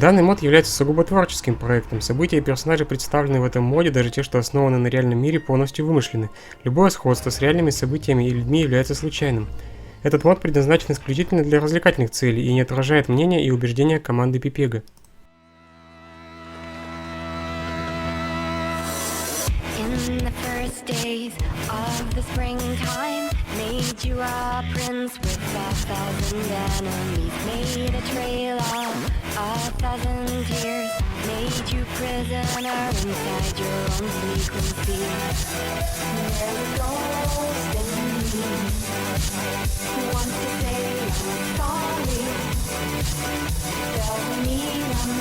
Данный мод является сугубо творческим проектом. События и персонажи, представленные в этом моде, даже те, что основаны на реальном мире, полностью вымышлены. Любое сходство с реальными событиями и людьми является случайным. Этот мод предназначен исключительно для развлекательных целей и не отражает мнения и убеждения команды Pepega. Made you a prince with 1,000 enemies. Made a trail of 1,000 tears. Made you prisoner inside your own frequency. There it goes, wants to say I'm sorry. Doesn't mean I'm sorry.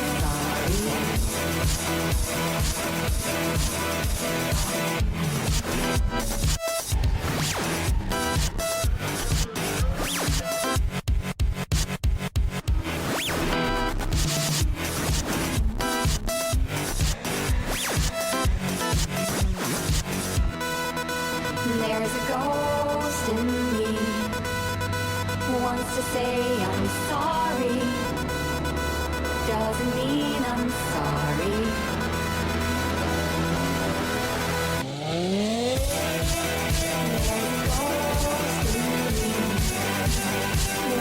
There's a ghost in me, wants to say I'm sorry, doesn't mean I'm sorry. There's a ghost in me,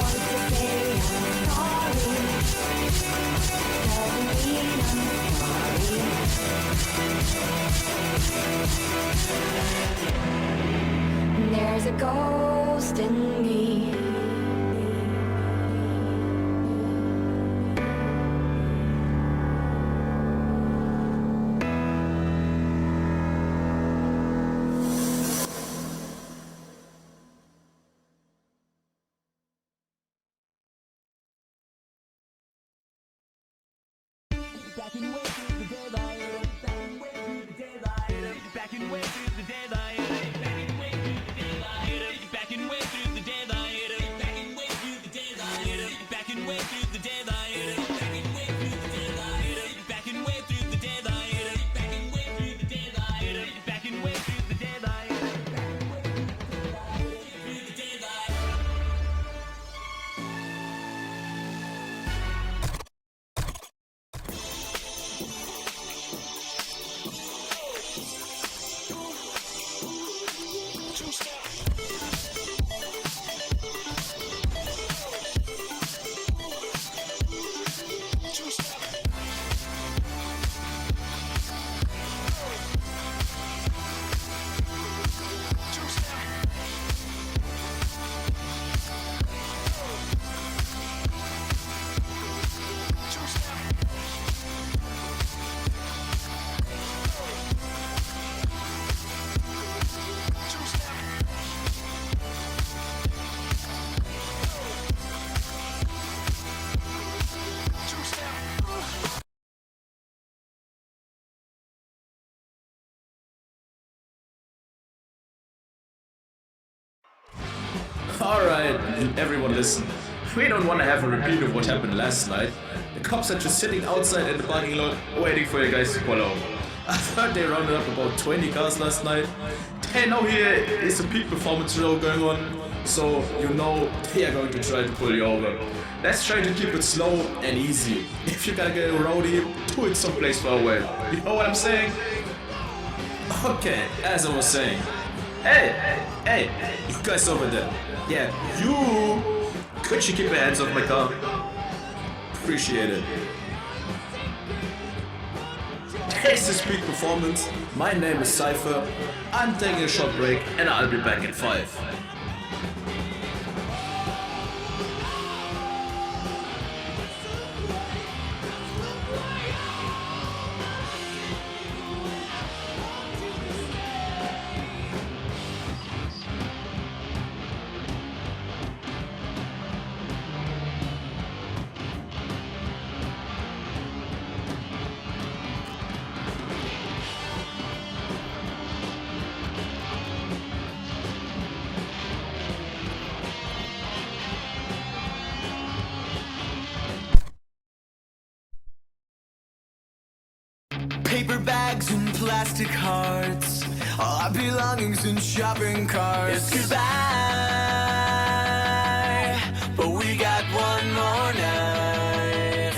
wants to say I'm sorry, doesn't mean I'm sorry. There's a ghost in me. Alright, everyone listen. We don't want to have a repeat of what happened last night. The cops are just sitting outside in the parking lot waiting for you guys to pull over. I've heard they rounded up about 20 cars last night. They know here is a peak performance show going on, so you know they are going to try to pull you over. Let's try to keep it slow and easy. If you gotta get a roadie, do it someplace far away. You know what I'm saying? Okay, as I was saying. Hey, you guys over there. Yeah, you! Could you keep your hands off my car? Appreciate it. This is Peak Performance. My name is Cypher. I'm taking a short break and I'll be back in 5. Paper bags and plastic hearts, all our belongings in shopping carts. It's goodbye, but we got one more night.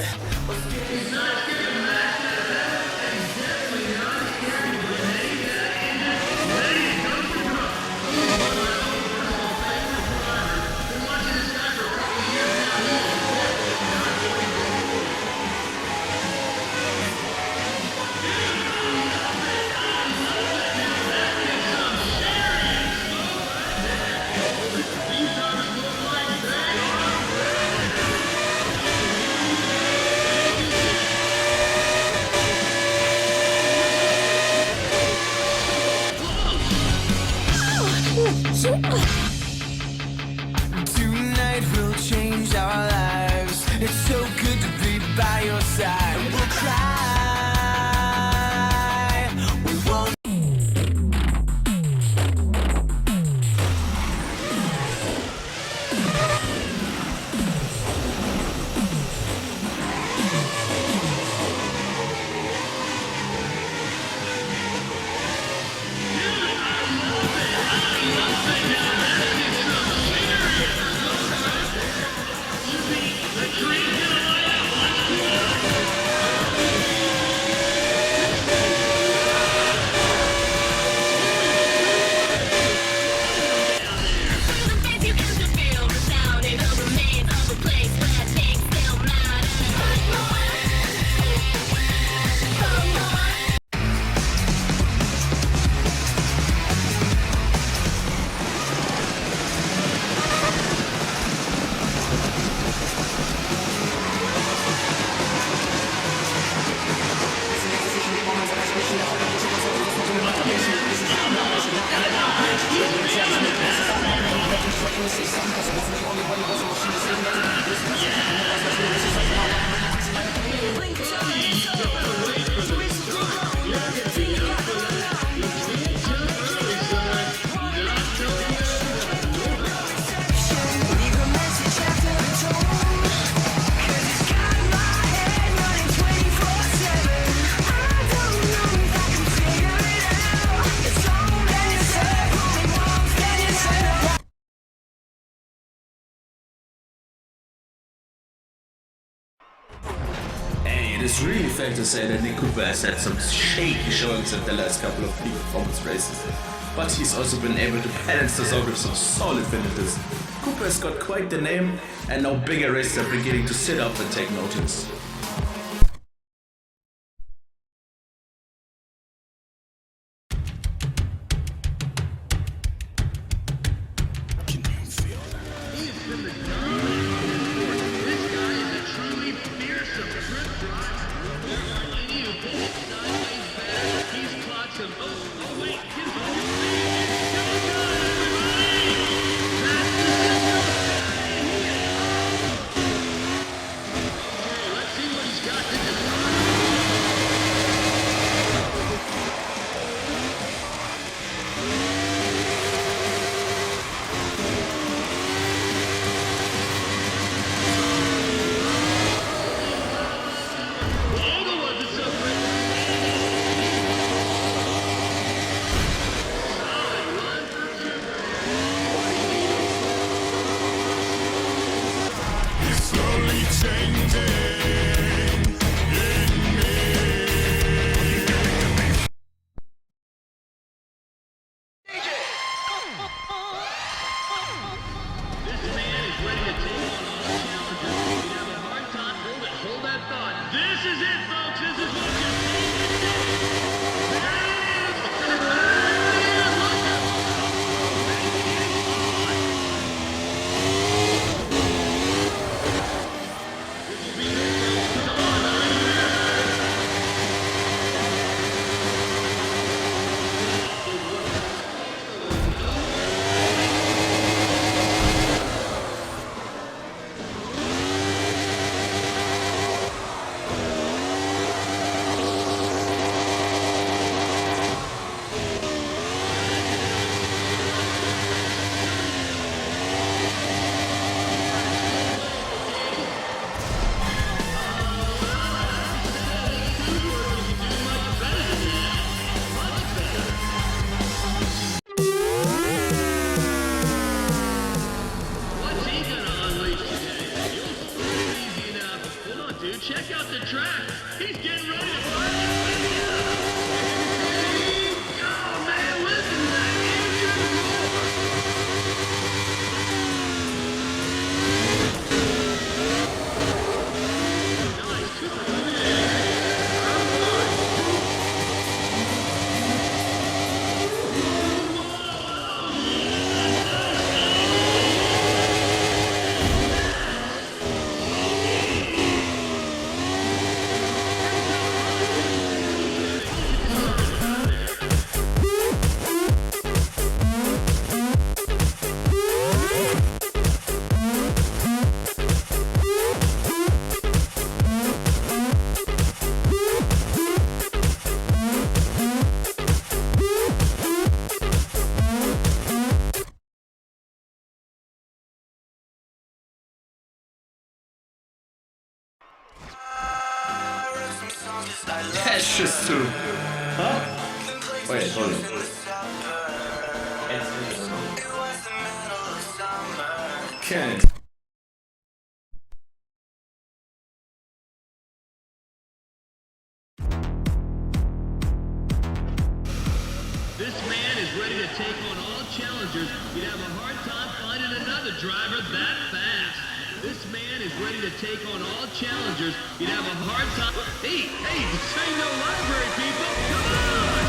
It is really fair to say that Niku Kooper has had some shaky showings at the last couple of peak performance races, but he's also been able to balance this out with some solid finishes. Cooper has got quite the name, and now bigger races are beginning to sit up and take notice. That's just too. Huh? Wait, hold on. Can't. This man is ready to take on all challengers. You'd have a hard time finding another driver that fast. This man is ready to take on all challengers. You'd have a hard time. Hey, this ain't no library, people. Come on!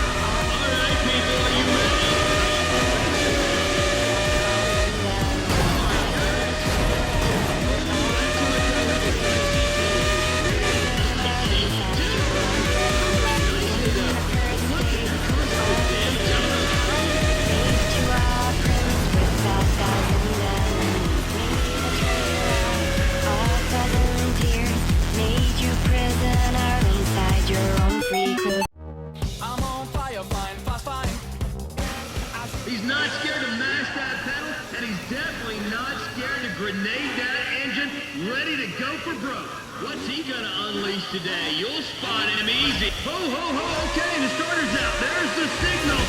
All right, people, are you ready? He's not scared to mash that pedal, and he's definitely not scared to grenade that engine, ready to go for broke. What's he gonna unleash today? You'll spot him easy. Ho, ho, ho, okay, the starter's out. There's the signal.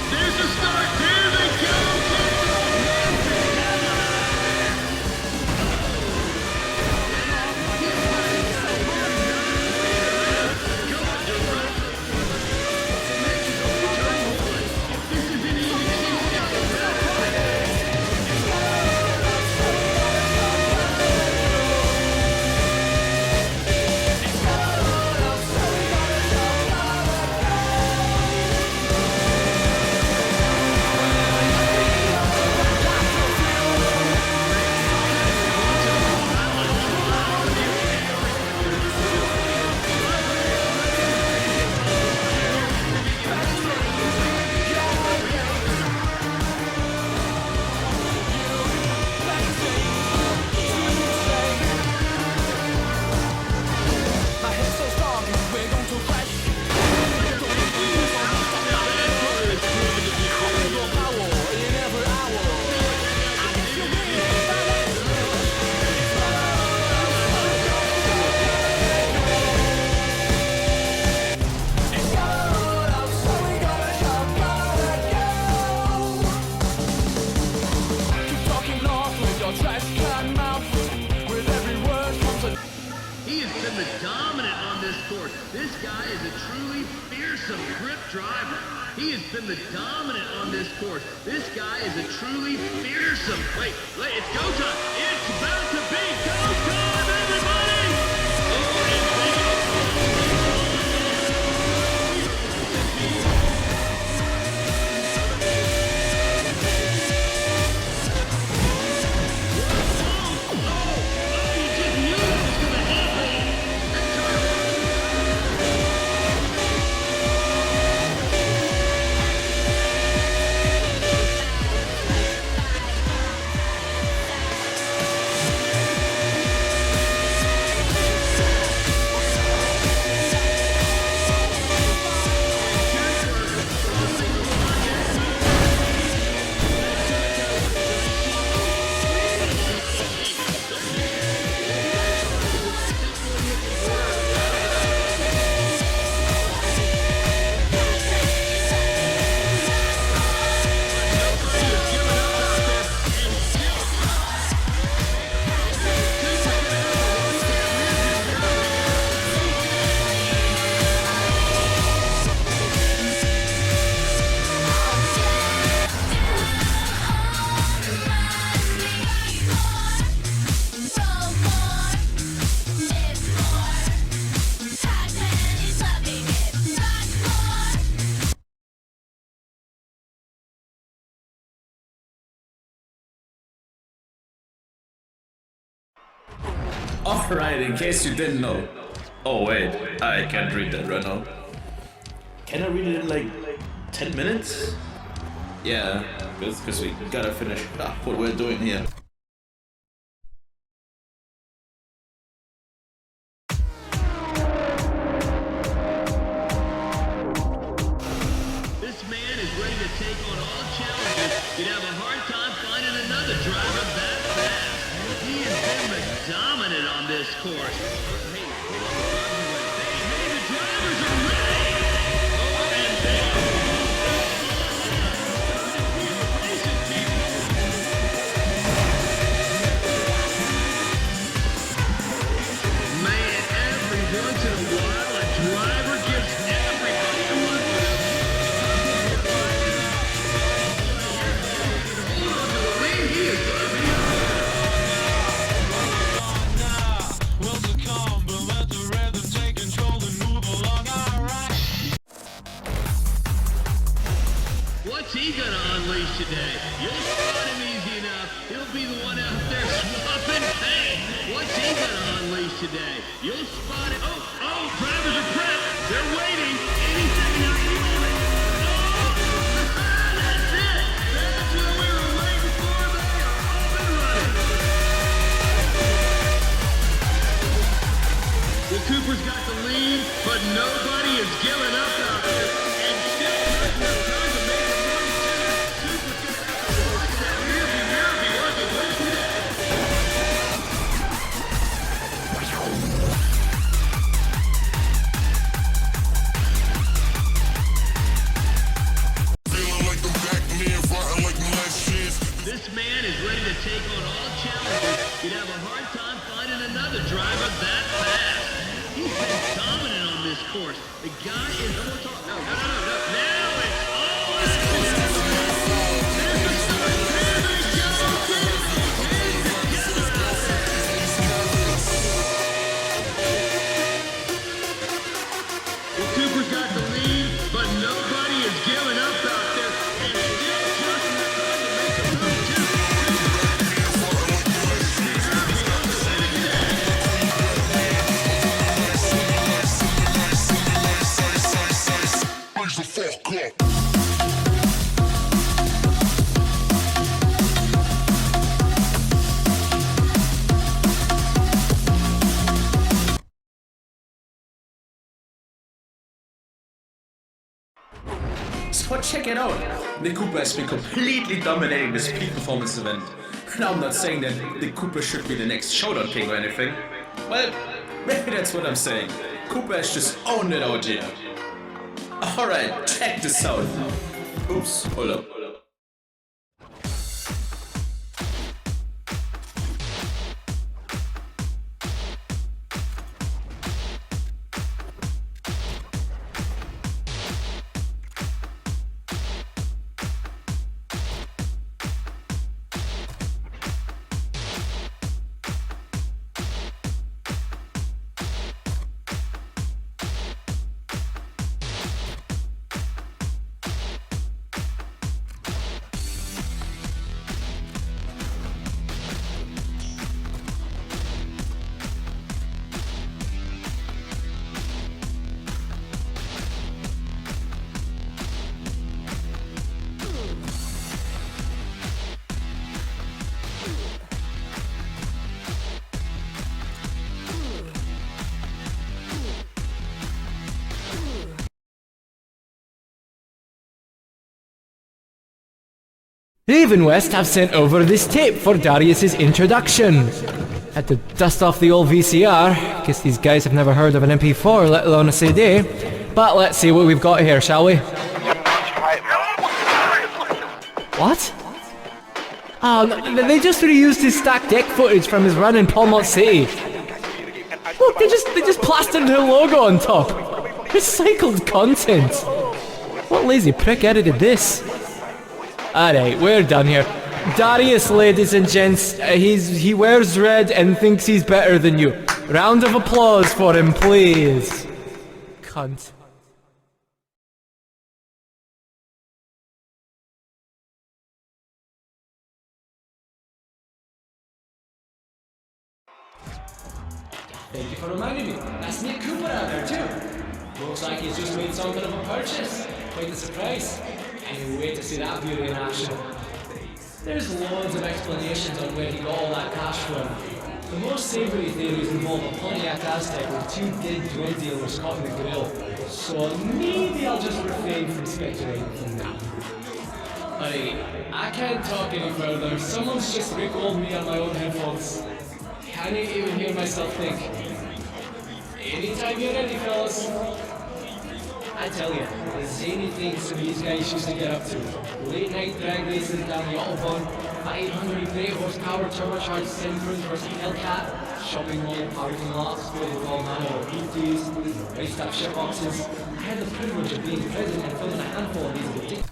There's the start. There they go. been the dominant on this course. This guy is a truly fearsome grip driver. He has been the dominant on this course. This guy is a truly fearsome. Wait, it's go time. It's about to be go time, everybody! Alright, in case you didn't know. Oh wait, I can't read that right now. Can I read it in like 10 minutes? Yeah, because we gotta finish what we're doing here. This man is ready to take on all challenges. You'd have a hard time finding another driver that fast. He has been the dominant on this course. Hey, the drivers are ready! Oh, and man, every once in a while, a driver gives everybody a run for hold on to the lead. He is going to be What's he gonna unleash today? You'll spot him easy enough. He'll be the one out there swapping paint. What's he gonna unleash today? You'll spot him. Oh, drivers are prepped. They're waiting. Any second now, any moment. Oh, that's it. That's what we were waiting for. They are off and running. Well, Cooper's got the lead, but nobody is giving up out there. And still not enough time to make a run. Cooper's gonna have to watch that rearview mirror if he wants to win today. This man is ready to take on all challenges. You'd have a hard time finding another driver that fast. He's been dominant on this course. The guy is no. Now it's all there's the start. There they go. Well, Cooper's got the lead, but nobody is giving up out there. And still just enough time to make a move, too. Raise the fuck up. So check it out. Nick Cooper has been completely dominating this peak performance event. Now I'm not saying that Nick Cooper should be the next showdown king or anything. Well, maybe that's what I'm saying. Cooper has just owned it out here. Alright, check this out. Oops, hold up. Ravenwest have sent over this tape for Darius's introduction. Had to dust off the old VCR. Guess these guys have never heard of an MP4, let alone a CD. But let's see what we've got here, shall we? What? Oh, no, they just reused his stacked deck footage from his run in Palmont City. Look, they just plastered their logo on top. Recycled content. What lazy prick edited this? Alright, we're done here. Darius, ladies and gents, he wears red and thinks he's better than you. Round of applause for him, please. Cunt. Thank you for reminding me. That's Niku Kuperu out there too. Looks like he's just made something of a purchase. Quite the surprise. Can't wait to see that beauty in action. There's loads of explanations on where he got all that cash from. The most savoury theories involve a Pontiac Aztec with two dead drug dealers caught in the grill. So maybe I'll just refrain from speculating from now. Alright, I can't talk any further. Someone's just recalled me on my own headphones. Can't even hear myself think. Anytime you're ready, fellas. I tell you, the zany things some of these guys used to get up to. Late night drag races down the Autobahn, 508 horsepower turbocharged Semprons versus Hellcat, shopping mall parking lots filled with all manner of PTs, raced up shitboxes. I had the privilege of being present and filming a handful of these ridiculous.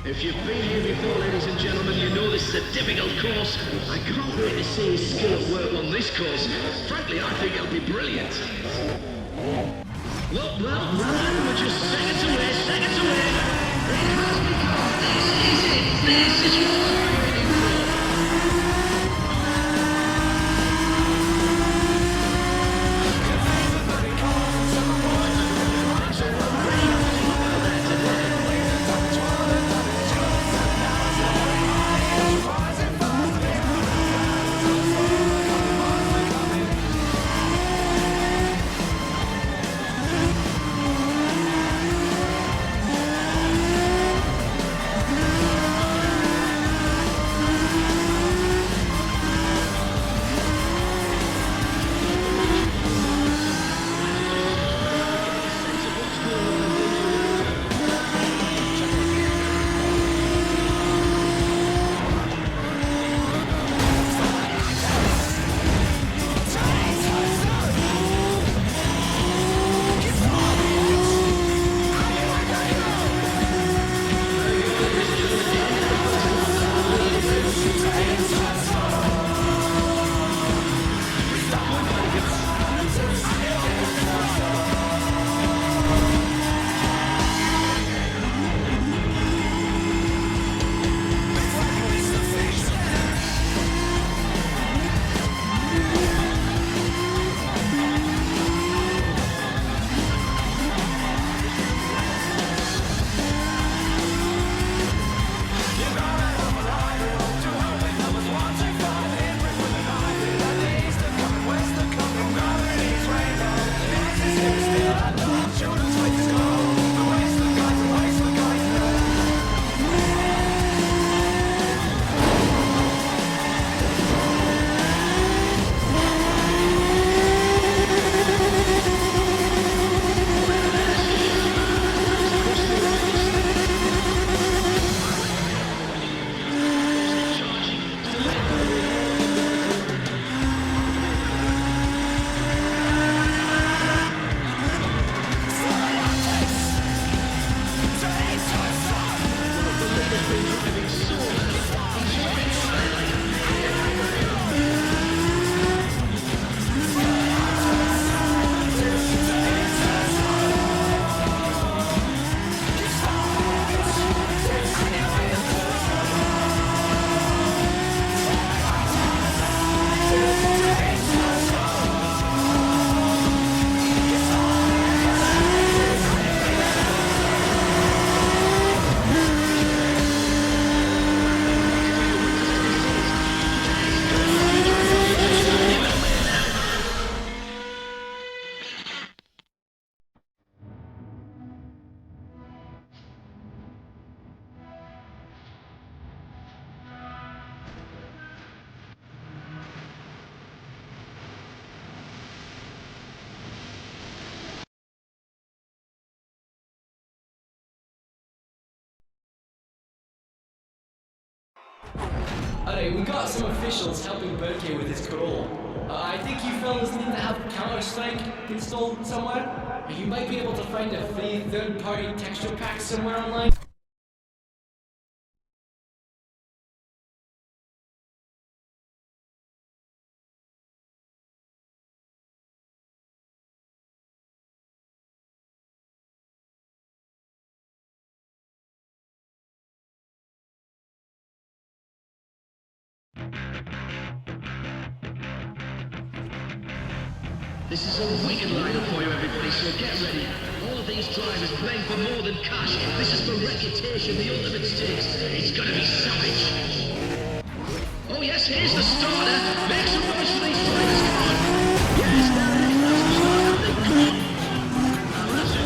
If you've been here before, ladies and gentlemen, you know this is a difficult course. I can't wait to see his skill at work on this course. Frankly, I think it'll be brilliant. Well, we're just seconds away, seconds away. It has become, this is it, this is what we're waiting for. Alright, we got some officials helping Berke with his Corolla. I think you fellas need to have Counter-Strike installed somewhere. You might be able to find a free third-party texture pack somewhere online. This is a wicked lineup for you, everybody, so get ready. All of these drivers playing for more than cash. This is for reputation, the ultimate stakes. It's gonna be savage. Oh yes, here's the starter. Make some noise for these drivers, come on. Yes, there it is, that's the starter. Come on. Now that's it.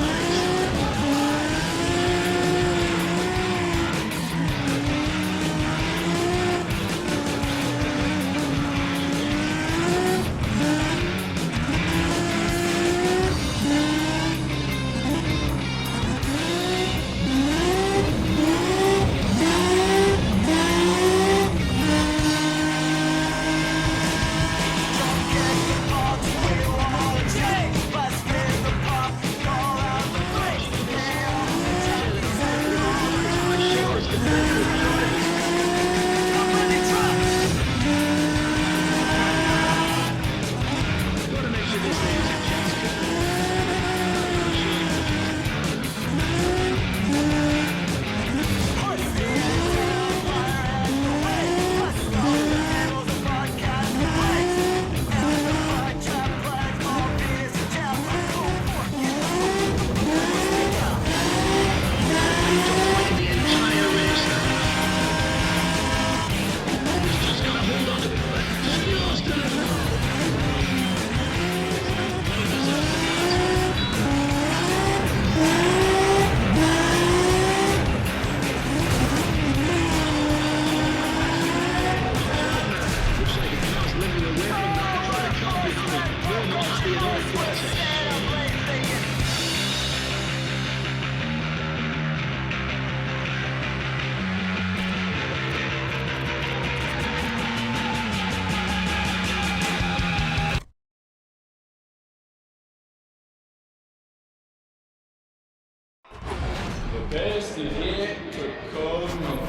Beste Idee bekommen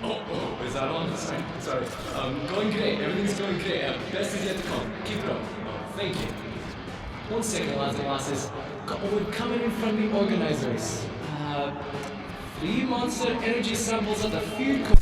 Oh, is that on? Sorry. Going great, everything's going great. Best is yet to come. Keep it up. Thank you. 1 second, lads and lasses. Got a word coming in from the organisers. Free Monster Energy samples at the field.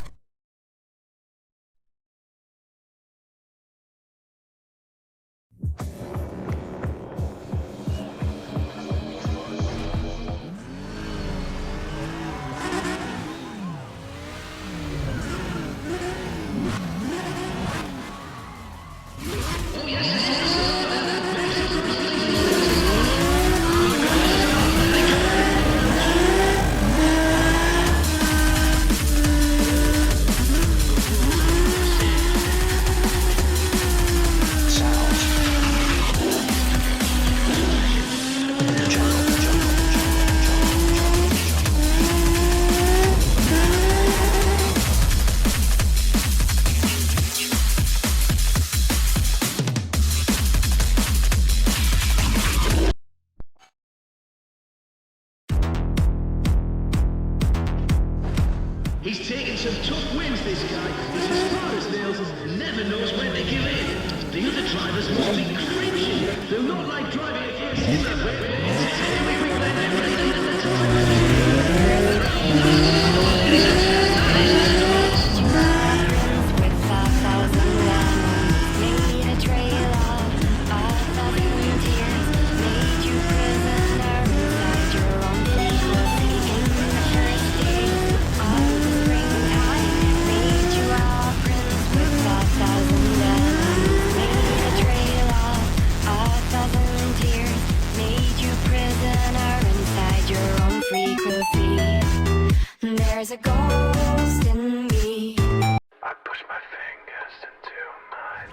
He's taken some tough wins, this guy. He's as far as nails, never knows when to give in. The other drivers must be cringing. They're not like driving against him that way. There's a ghost in me. I push my fingers into my...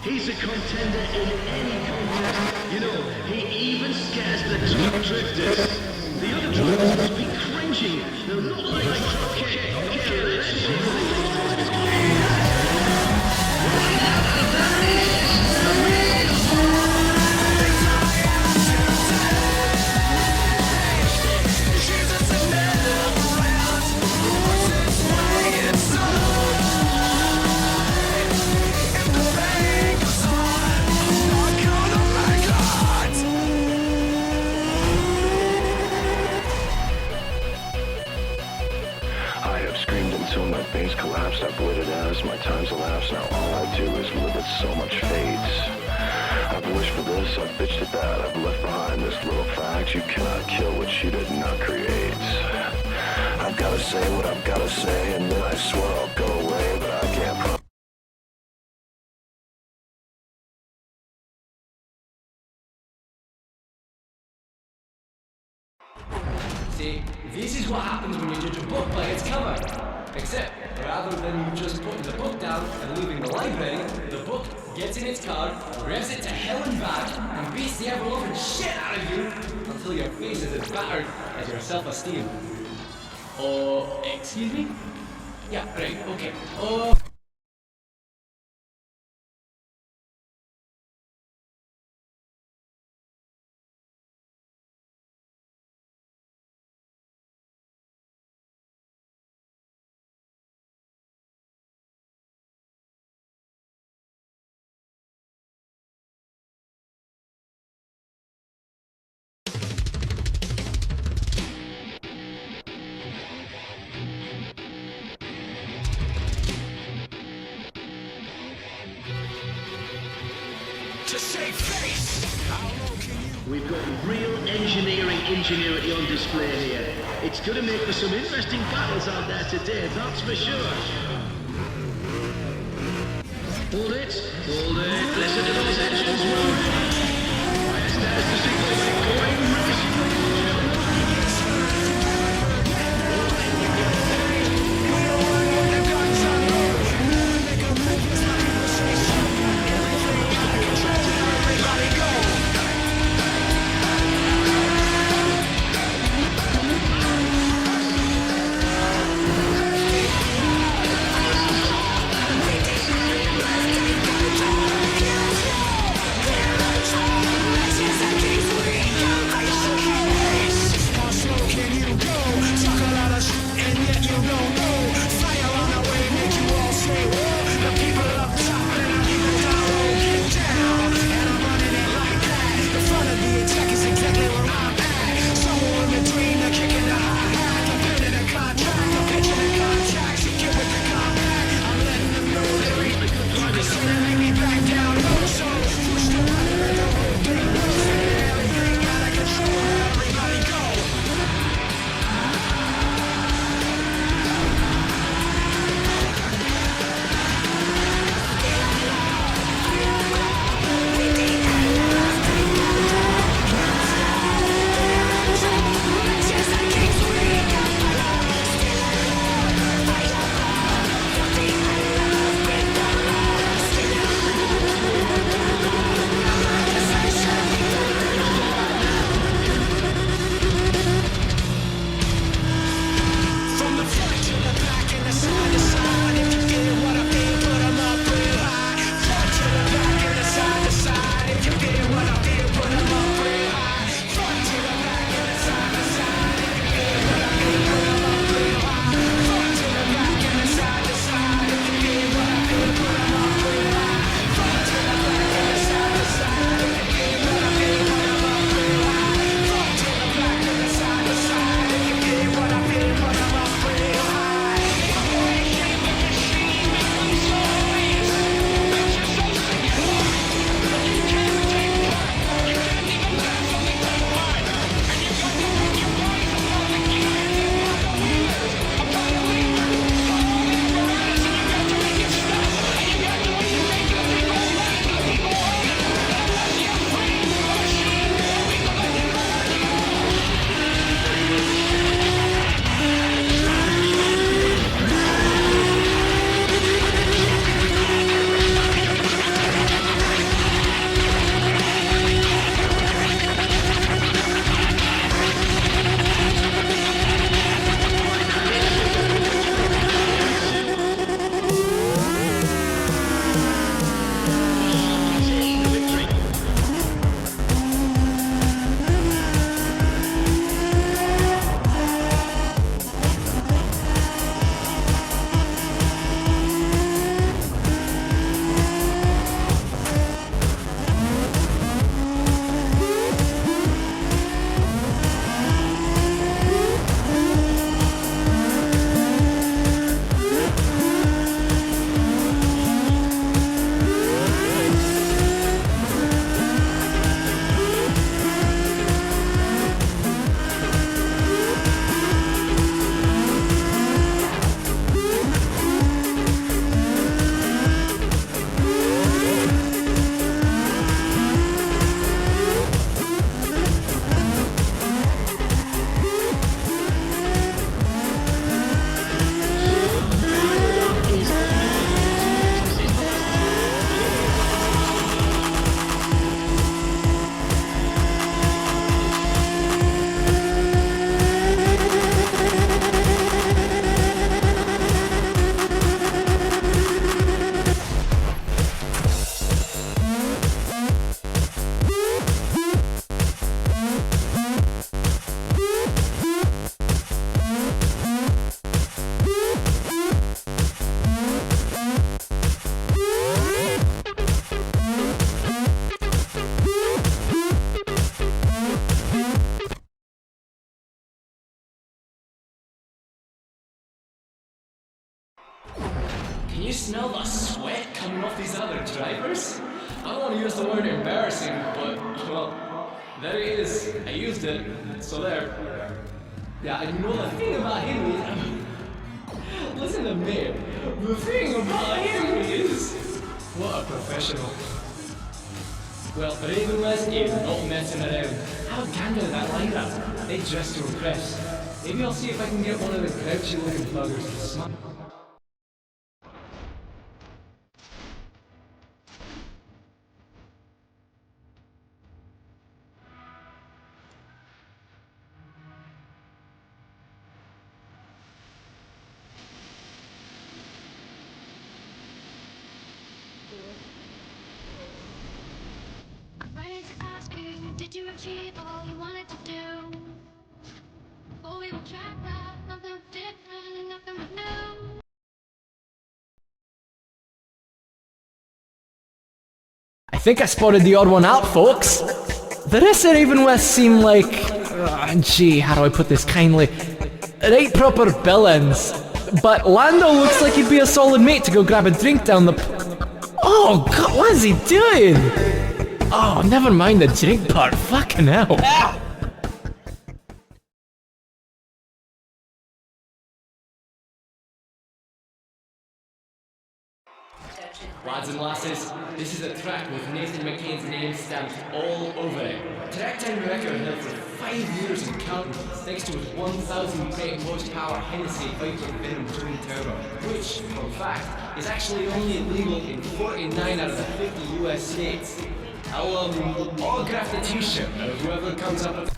He's a contender in any contest. You know, he even scares the top drifters. The other drivers must be cringing. They're not like truck for this, I've bitched at that. I've left behind this little fact. You cannot kill what you did not create. I've gotta say what I've gotta say, and then I swear I'll go away, but I can't promise. See, this is what happens when you judge a book by its cover. Except, rather than just putting the book down and leaving the library, the book gets in its car, revs it to hell and back, and beats the ever-loving shit out of you until your face is as battered as your self-esteem. Oh, excuse me? Yeah, right, okay. Oh... We've got real engineering ingenuity on display here. It's going to make for some interesting battles out there today, that's for sure. Hold it, listen to those engines moving. Yes, there's the signal, we're going racing. smell the sweat coming off these other drivers? I don't want to use the word embarrassing, but, well, there it is. I used it, so there. Yeah, and you know the thing about him is... Listen to me. The thing about him is... What a professional. Well, Ravenwest is not messing around. How gander that lineup. They dress to impress. Maybe I'll see if I can get one of the grouchy looking buggers to smile. Did you achieve all you wanted to do? Oh, we will try that, nothing different and nothing new. I think I spotted the odd one out, folks. The rest of Ravenwest seem like... gee, how do I put this kindly? Right proper villains. But Lando looks like he'd be a solid mate to go grab a drink down the... Oh god, what is he doing? Oh, never mind the drink part, fucking hell. Lads and lasses, this is a track with Nathan MacKain's name stamped all over it. Track time record held for 5 years and counting, thanks to his 1,000 brake horsepower Hennessy Viper Venom twin turbo, which, fun fact, is actually only illegal in 49 out of the 50 US states. I'll autograph the t-shirt of whoever comes up with...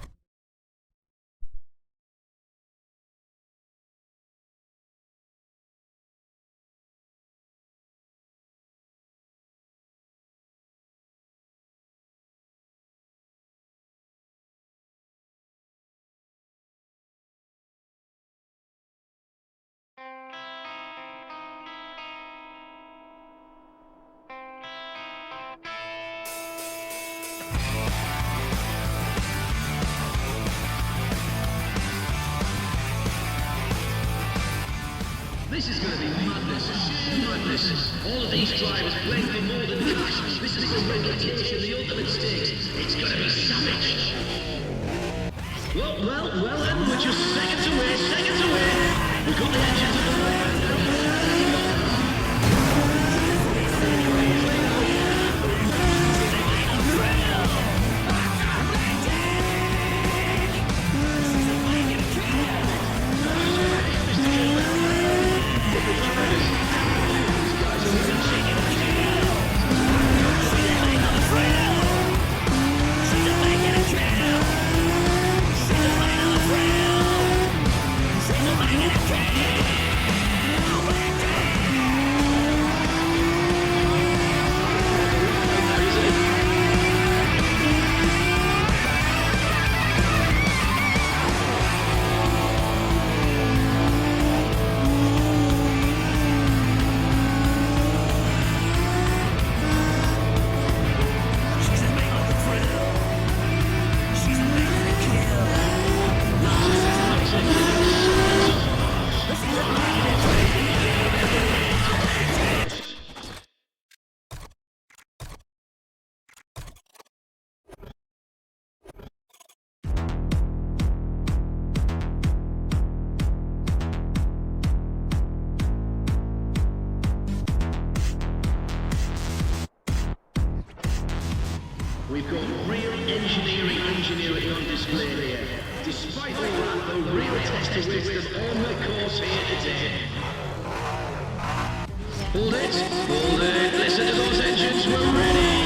This is going to be madness, sheer madness. All of these drivers playing for more than cash. This is the reputation, the ultimate stakes. It's going to be savage. Well, then, we're just seconds away. We've got the engines of the way. We've got real engineering on display here. Despite all that, the real test of wisdom on the course here today. Hold it, listen to those engines, we're ready!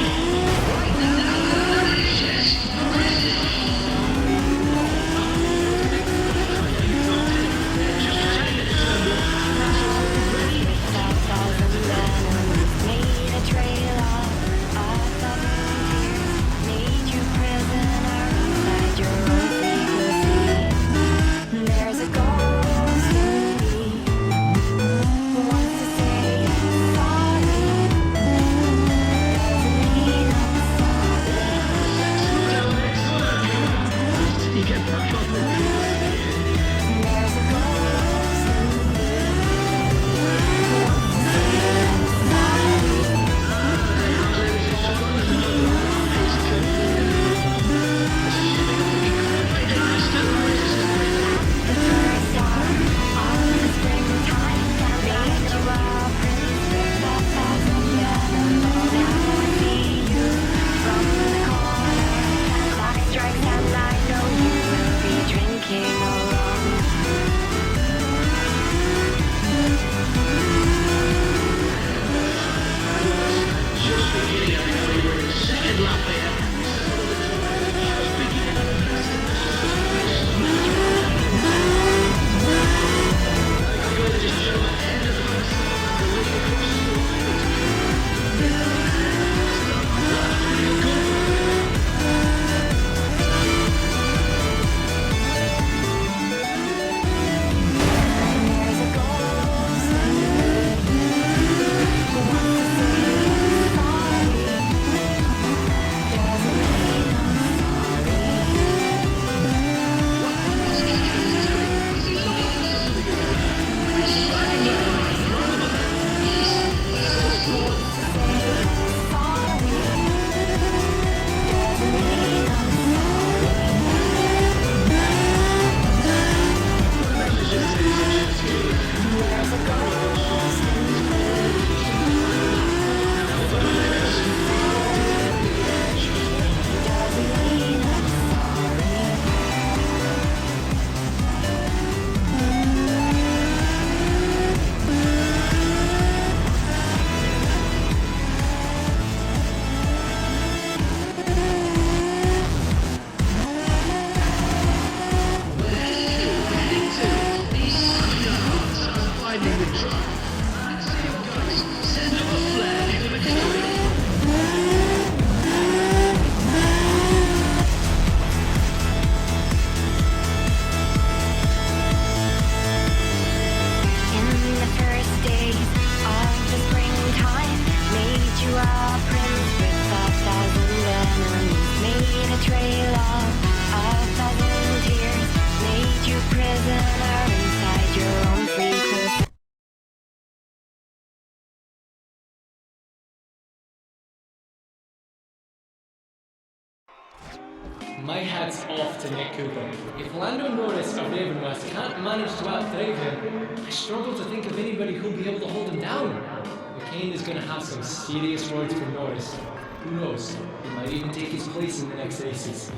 My hat's off to Nick Cooper. If Lando Norris of Ravenwest can't manage to outdrive him, I struggle to think of anybody who'll be able to hold him down. McCain is going to have some serious words for Norris. Who knows? He might even take his place in the next races.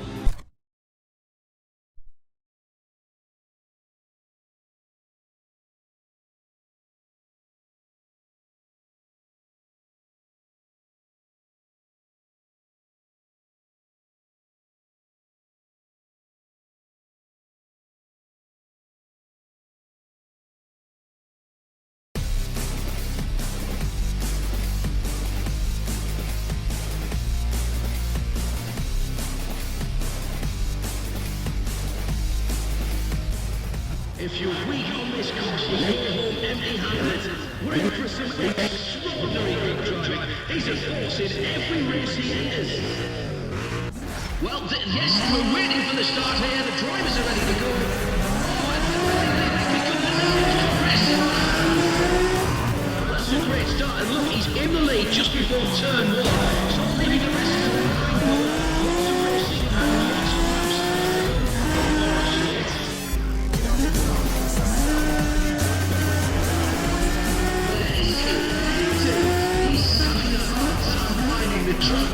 If you're weak on this course, you can go home empty-handed. We're in for some extraordinary good driving. He's a force in every race he enters. Well, yes, we're waiting for the start here. The drivers are ready to go. Oh, and finally, become the race. That's a great start. And look, he's in the lead just before turn 1. So leaving the rest of the way. Lots of racing and lots of laps. The truck.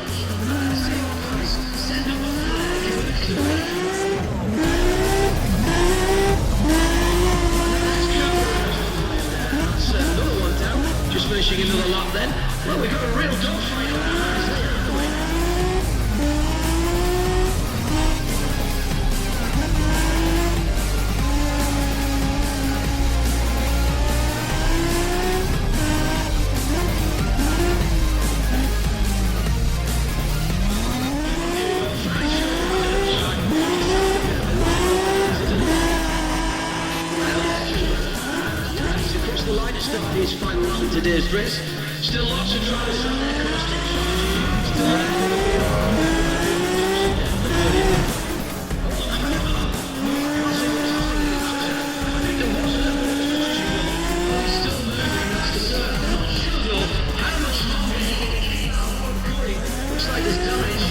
Send up a flag. That's another one down. Just finishing another lap then. Well, we've got a real dogfight on the rise there, haven't we? The line to start his final lap in today's race. Still lots of drivers on their course. Looks like there's damage.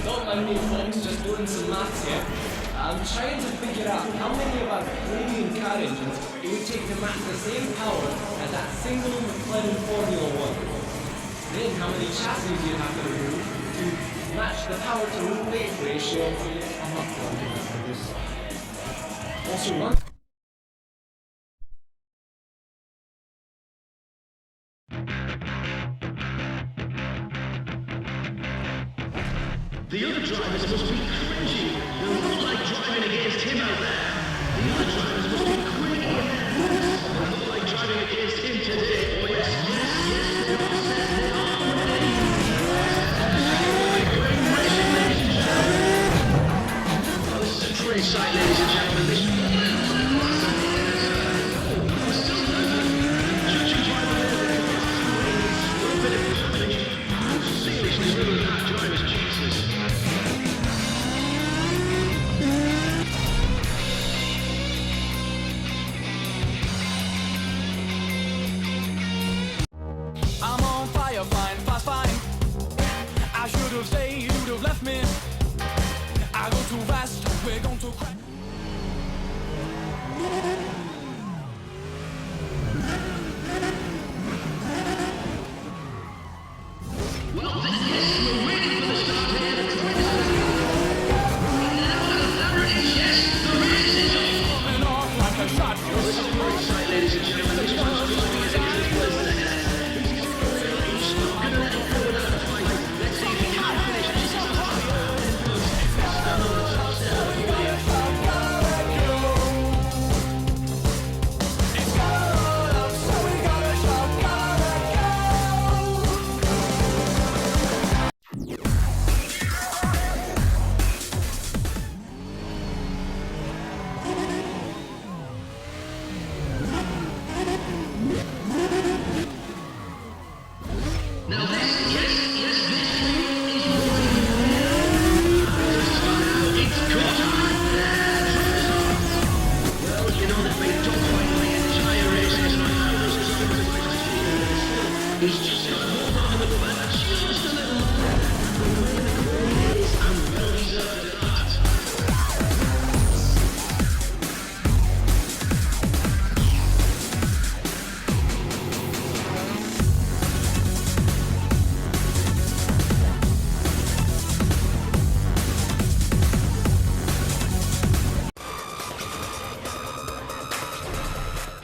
Don't mind me folks, just doing some maths here. I'm trying to figure out how many of our premium car engines it would take to match the same power as that single McLaren Formula 1. Then how many chassis you'd have to remove to match the power to weight ratio. I'm not going for this. Also run. The other drivers must be cringy. They'll not like driving against him out there. The other drivers must be quick. They'll not like driving against him today. Oh yes, yes, yes, they are set. They are ready. Great racing, ladies and gentlemen. Oh, this is a train sight, ladies and gentlemen. This still judging by the little bit of courage. Seriously, really not drivers' chances. I'm on fire, fine, fast, fine. I should have stayed, you'd have left me. I go too fast, we're going to crash. This train sight, ladies and gentlemen. This still judging by the little bit of courage. Seriously, really not drivers' chances. I'm on fire, fine, fast, fine. I should have stayed, you'd have left me. I go too fast, we're going to crash. This train sight, ladies and gentlemen.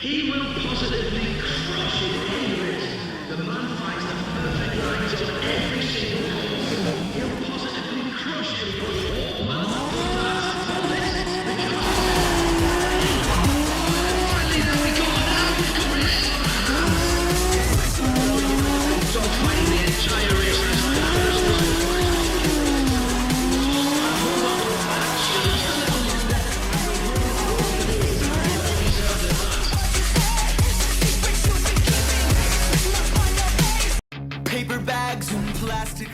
He will positively crush it in this. The man finds the perfect lines on every single hole. He'll positively crush it because all man lasts for this. Finally, there we go. Now we've got it. Dogfighting the entire race. Paper bags and plastic.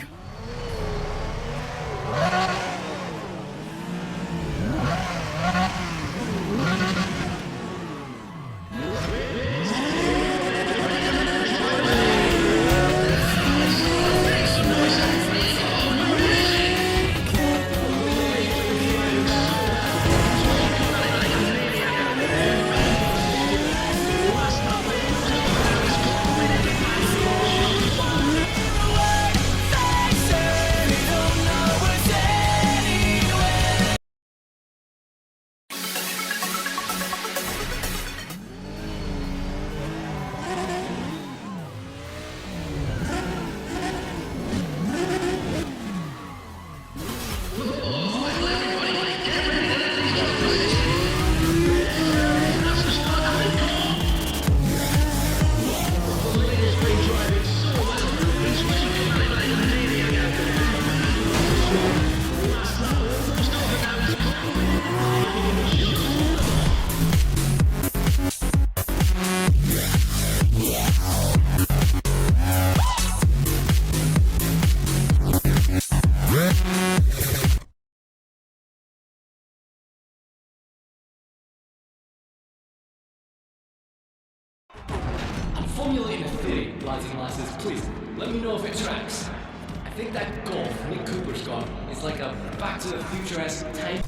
I'm formulating a theory, lads and lasses. Please, let me know if it tracks. I think that Golf Nick Cooper's got is like a Back to the Future-esque time.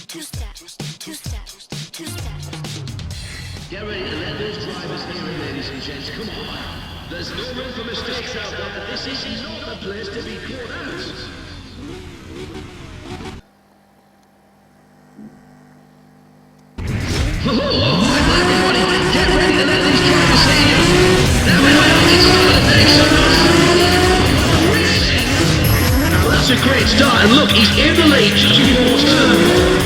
Two-step, two-step, two-step. Get ready to let those drivers hear it, ladies and gents. Come on. There's no room for mistakes out there. This is not the place to be caught out. Everybody, get ready to let these drivers hear you. There we are. It's the next Now that's a great start. And look, he's in the lead just before turn.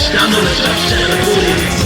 stand on the top step of the podium.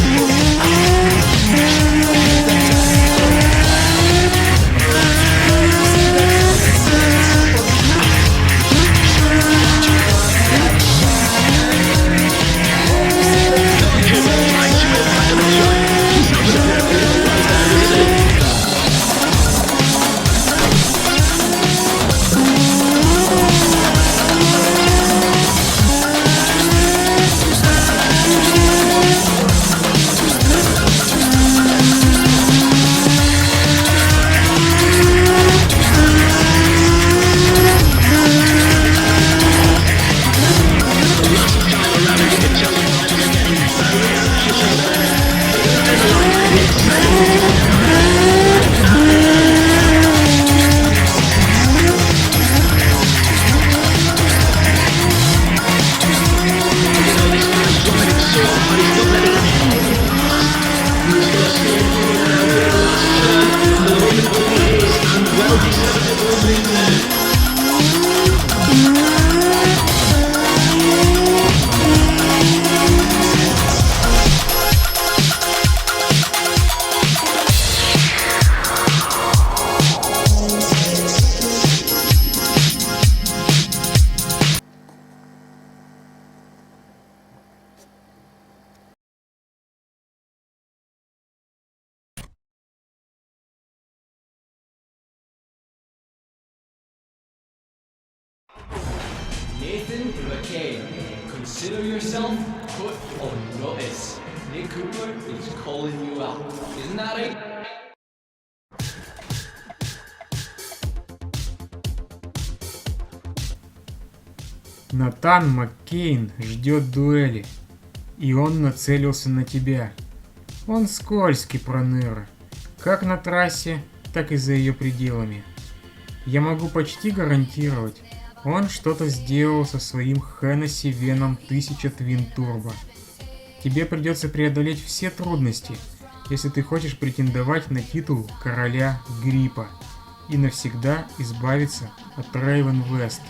Nathan MacKain, consider yourself put on notice. Niku Kуперу is calling you out. Isn't that right? Натан МакКейн ждет дуэли, и он нацелился на тебя. Он скользкий, Проныра, как на трассе, так и за ее пределами. Я могу почти гарантировать, он что-то сделал со своим Хеннесси Веном 1000 Twin Turbo. Тебе придется преодолеть все трудности, если ты хочешь претендовать на титул Короля Грипа и навсегда избавиться от Ravenwest.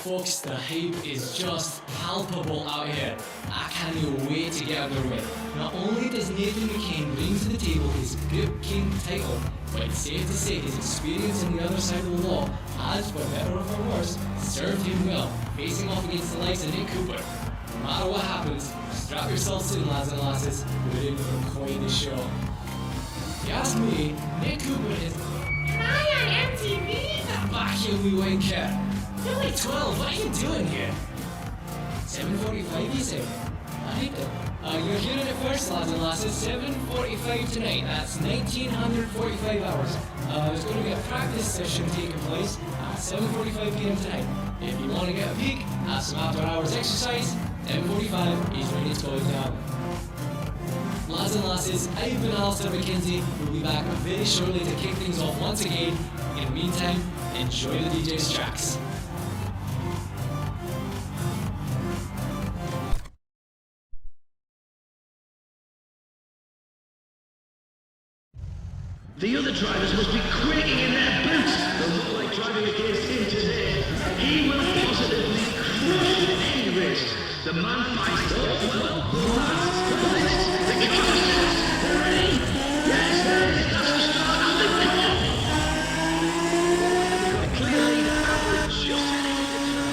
folks, the hype is just palpable out here. I can't wait to get out of their way. Not only does Nathan MacKейн bring to the table his Group King title, but it's safe to say his experience on the other side of the law has, for better or for worse, served him well, facing off against the likes of Niku Kooper. No matter what happens, strap yourselves in, lads and lasses. We're in for quite the show. If you ask me, Niku Kooper is... Am I on MTV? Back here, we wanker. You're like 12, what are you doing here? 7:45, you say? Alright then. You're hearing it first, lads and lasses. 7:45 tonight. That's 1945 hours. There's going to be a practice session taking place at 7:45 PM tonight. If you want to get a peek at some after-hours exercise, 7:45 is ready to go down. Lads and lasses, I've been Alistair McKenzie. We'll be back very shortly to kick things off once again. In the meantime, enjoy the DJ's tracks. The other drivers must be quaking in their boots. They'll look like driving against him today. He will positively crush any race. The man fights all well. The last, the list, the cars. They're ready. Yes, there is. That's the start and the cut. They've got a clear lead and just heading into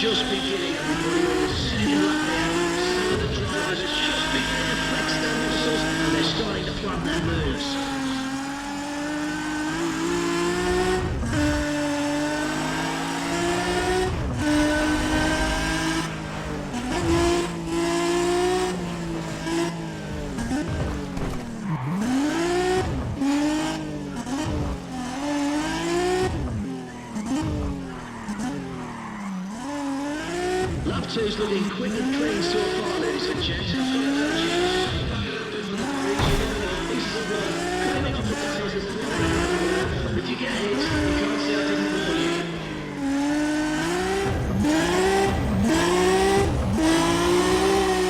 just beginning, everybody is sitting up there. Some of the drivers are just beginning to flex their muscles and they're starting to plan their moves. Lap 2's looking quick and clean so far, ladies and gents. Coming off the tires is if you get hit, you can't say I didn't warn you.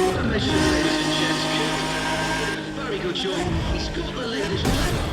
What a measure, ladies and gents. Very good job. He's got the latest driver.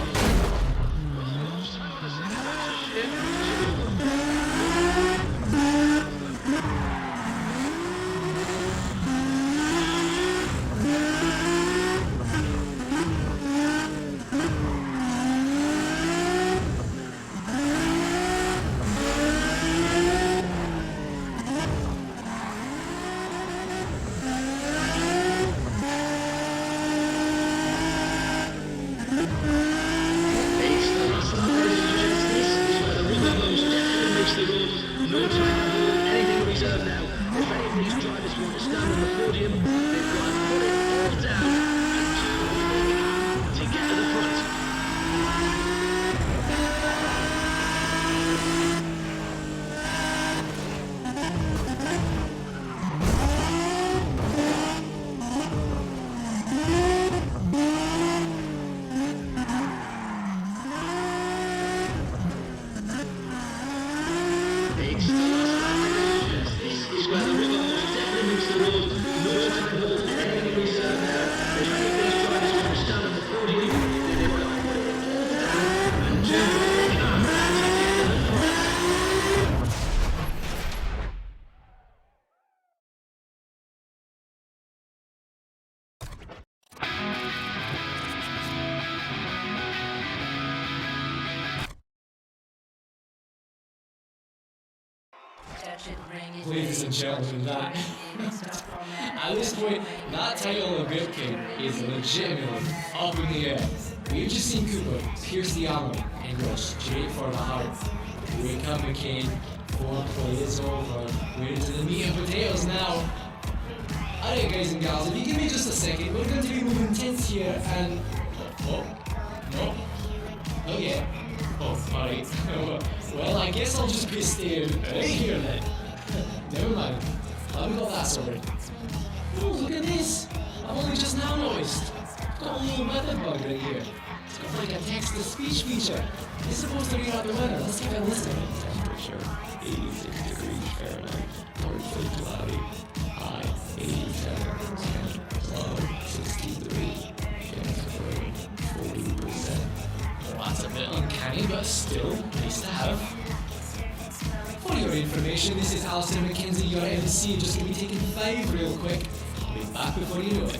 Ladies and gentlemen, that at this point, that title of Grip King is legitimately up in the air. We've just seen Cooper pierce the armor and go straight for the heart. Wake up, McCain. Foreplay is over. We're into the meat and potatoes now. Alright, guys and gals, if you give me just a second, we're going to be moving tense here and... Oh, no. Oh, yeah. Oh, alright. Well, I guess I'll just be staying right here then. Never mind. I've got that sorted. Oh, look at this! I've only just now noticed. It's got a little method bug right here. It's got like a text-to-speech feature. It's supposed to read out the weather. Let's give it a listen. Temperature, 86 degrees Fahrenheit. Partly cloudy. High, 87%. Low, 63. Chance of rain, 40%. Well, that's a bit uncanny, but still nice to have. For your information, this is Alistair McKenzie, your MC, just going to be taking 5 real quick. I'll be back before you know it.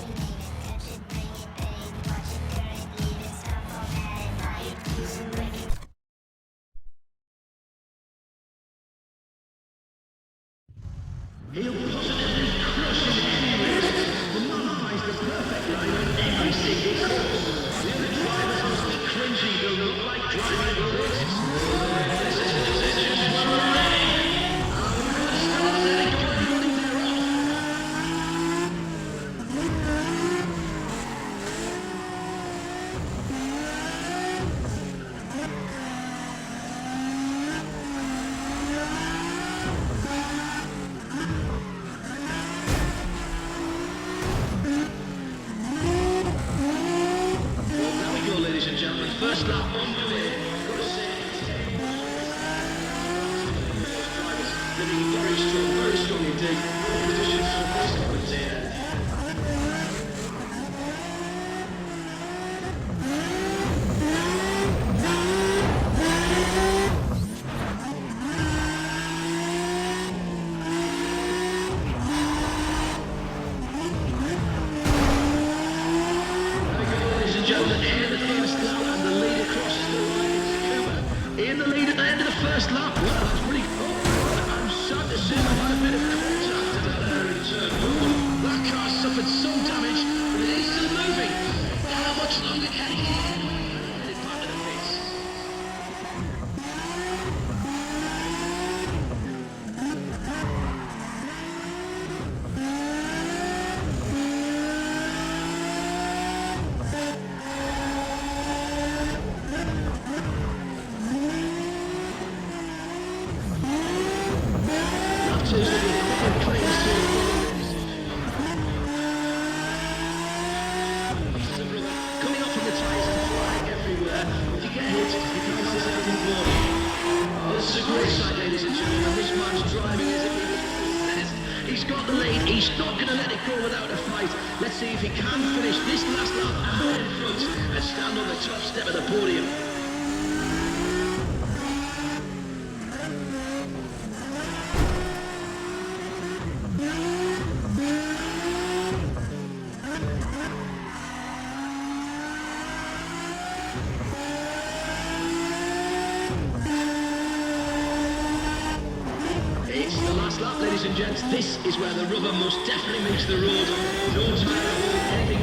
This is where the rubber most definitely meets the road. No tire at all, anything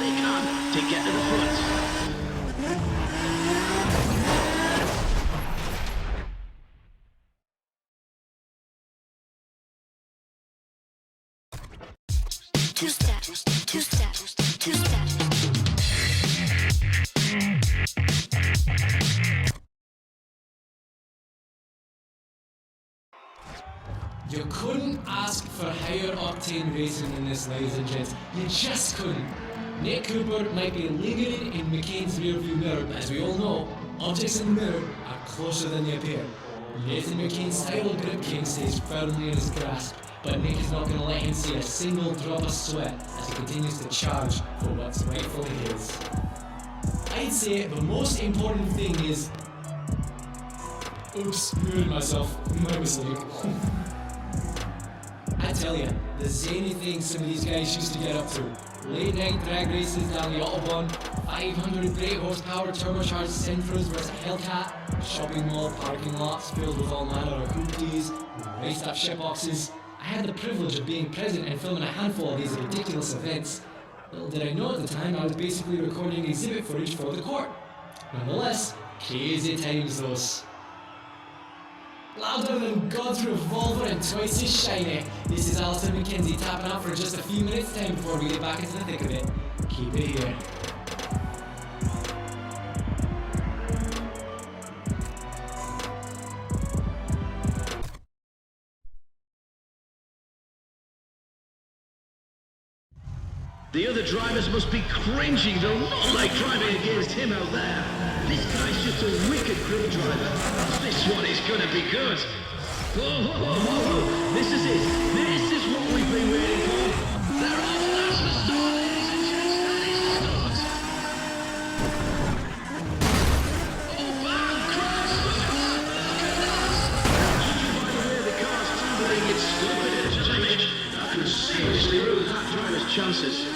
they can to get to the front. Two-step, two-step, two-step. You couldn't ask for higher octane racing than this, ladies and gents. You just couldn't. Nick Cooper might be lingering in McCain's rearview mirror, but as we all know, objects in the mirror are closer than they appear. Nathan McCain's style of Grip King stays firmly in his grasp, but Nick is not going to let him see a single drop of sweat as he continues to charge for what's rightfully his. I'd say the most important thing is... Oops, muted myself. My mistake. I'd tell you, the zany things some of these guys used to get up to. Late night drag races down the Autobahn, 500 brake horsepower turbocharged Sentras versus Hellcat, shopping mall parking lots filled with all manner of hoopties, raced up shitboxes. I had the privilege of being present and filming a handful of these ridiculous events. Little did I know at the time I was basically recording exhibit footage for the court. Nonetheless, crazy times those. Louder than God's revolver and twice as shiny. This is Alistair McKenzie tapping out for just a few minutes time before we get back into the thick of it. Keep it here. The other drivers must be cringing. They'll not like driving against him out there. This guy's just a wicked grip driver. This one is gonna be good. Whoa, whoa, whoa, whoa, whoa. This is it. This is what we've been waiting for. They're off. That's the start, ladies and gents. That is the start. Oh, bam! Crash! Look at that! Look at that! Judging by the way the car's tumbling, it's stupid. That could seriously ruin that driver's chances.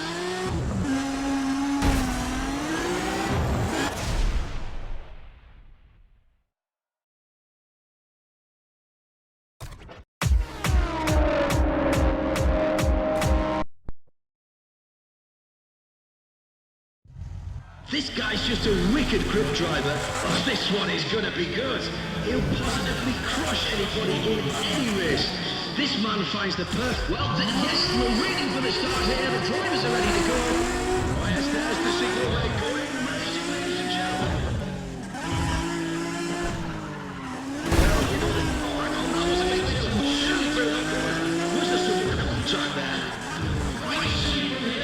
This guy's just a wicked grip driver. Oh, this one is gonna be good. He'll positively crush anybody in any race. This man finds the perfect... Well, yes, we're waiting for the start here. The drivers are ready to go. Oh yes, there's the signal light going. Racing, ladies and gentlemen. Well, you know, that was a big deal. Was there some contact there?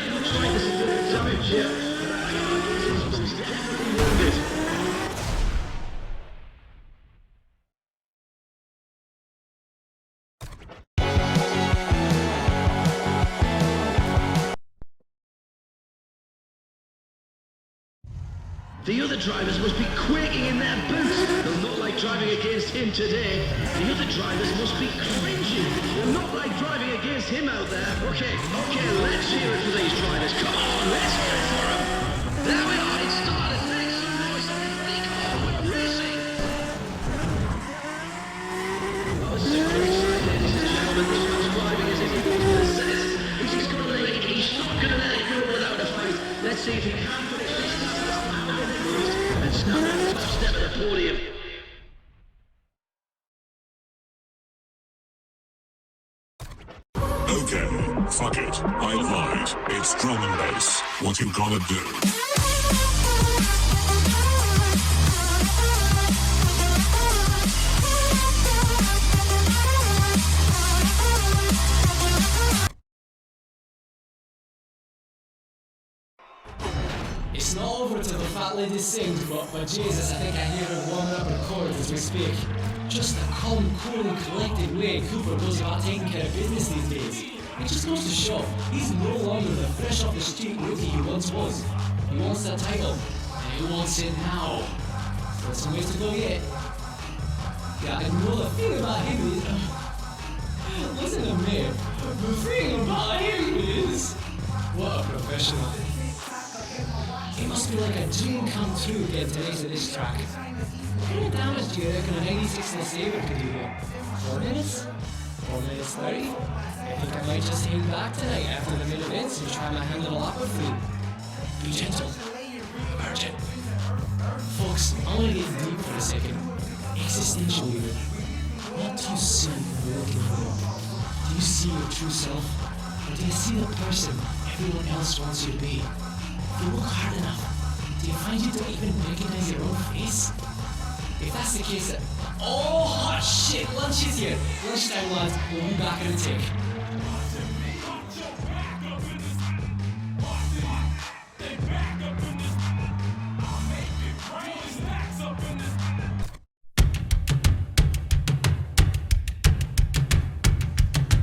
Looks like this is the damage here. The other drivers must be quaking in their boots. They'll not like driving against him today. The other drivers must be cringing. They'll not like driving against him out there. Okay, let's hear it for these drivers. Come on, let's hear it for them. There we are, it started. Make some noise, everybody. Come on, we're racing. Oh, this is a great sight, ladies and gentlemen. This one's driving as if he wants to assist. He's just gonna let it, he's not gonna let it go without a fight. Let's see if he can finish this. And stand at the top step of the podium. Okay, fuck it. I lied. It's drum and bass. What you gonna do? It's not over till the fat lady sings, but Jesus, I think I hear her warming up her chords as we speak. Just the calm, cool and collected way Cooper goes about taking care of business these days. It just goes to show, he's no longer the fresh off the street rookie he once was. He wants that title, and he wants it now. Got some ways to go yet. Yeah, I know the thing about him is... listen to me, the thing about him is... What a professional. It must be like a dream come true getting to race at this track. How many damage do you reckon a 96 Sabre could do here? 4 minutes? 4 minutes 30? I think I might just hang back tonight after the mid-events and try my hand at a lap or three. Be gentle. Virgin. Folks, I want to get deep for a second. Existential even. What do you see when you're looking for? Do you see your true self? Or do you see the person everyone else wants you to be? If you look hard enough, do you find you don't even recognize your own face? If that's the case, then... Oh, hot shit! Lunch is here! Lunchtime, lads. We'll be back in a tick.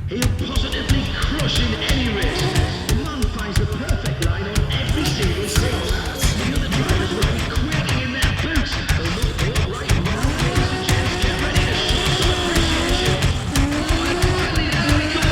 He'll positively crush in any race. The man finds the perfect line on every single course. The other drivers will be quaking in their boots. They'll not go right now, ladies and gents. Get ready to show some appreciation. Oh, and finally there we go.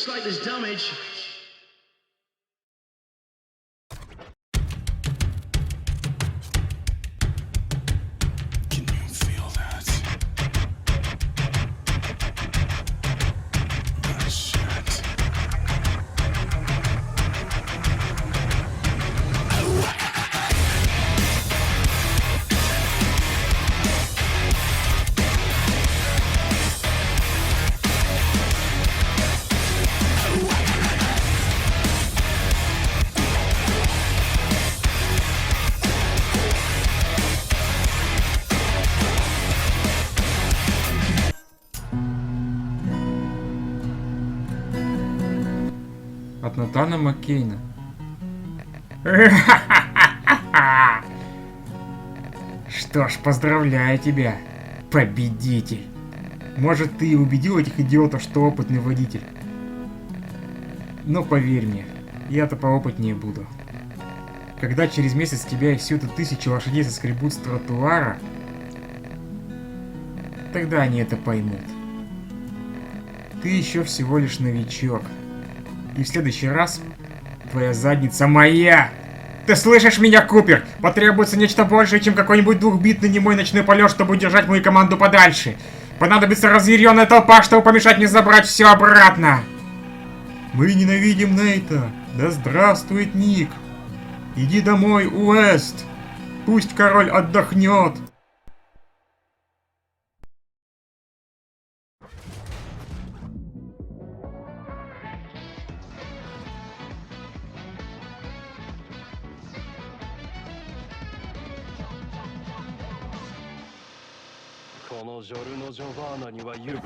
Looks like there's damage. Can you feel that? Oh, shit. От Натана МакКейна. Что ж, поздравляю тебя, победитель. Может, ты и убедил этих идиотов, что опытный водитель. Но поверь мне, я-то поопытнее буду. Когда через месяц тебя и всю эту 1000 лошадей соскребут с тротуара, тогда они это поймут. Ты еще всего лишь новичок. И в следующий раз твоя задница моя! Ты слышишь меня, Купер? Потребуется нечто большее, чем какой-нибудь двухбитный немой ночной полет, чтобы удержать мою команду подальше. Понадобится разъяренная толпа, чтобы помешать мне забрать все обратно. Мы ненавидим Нейта. Да здравствует Ник. Иди домой, Уэст. Пусть король отдохнет.このジョルノ・ジョバーナには許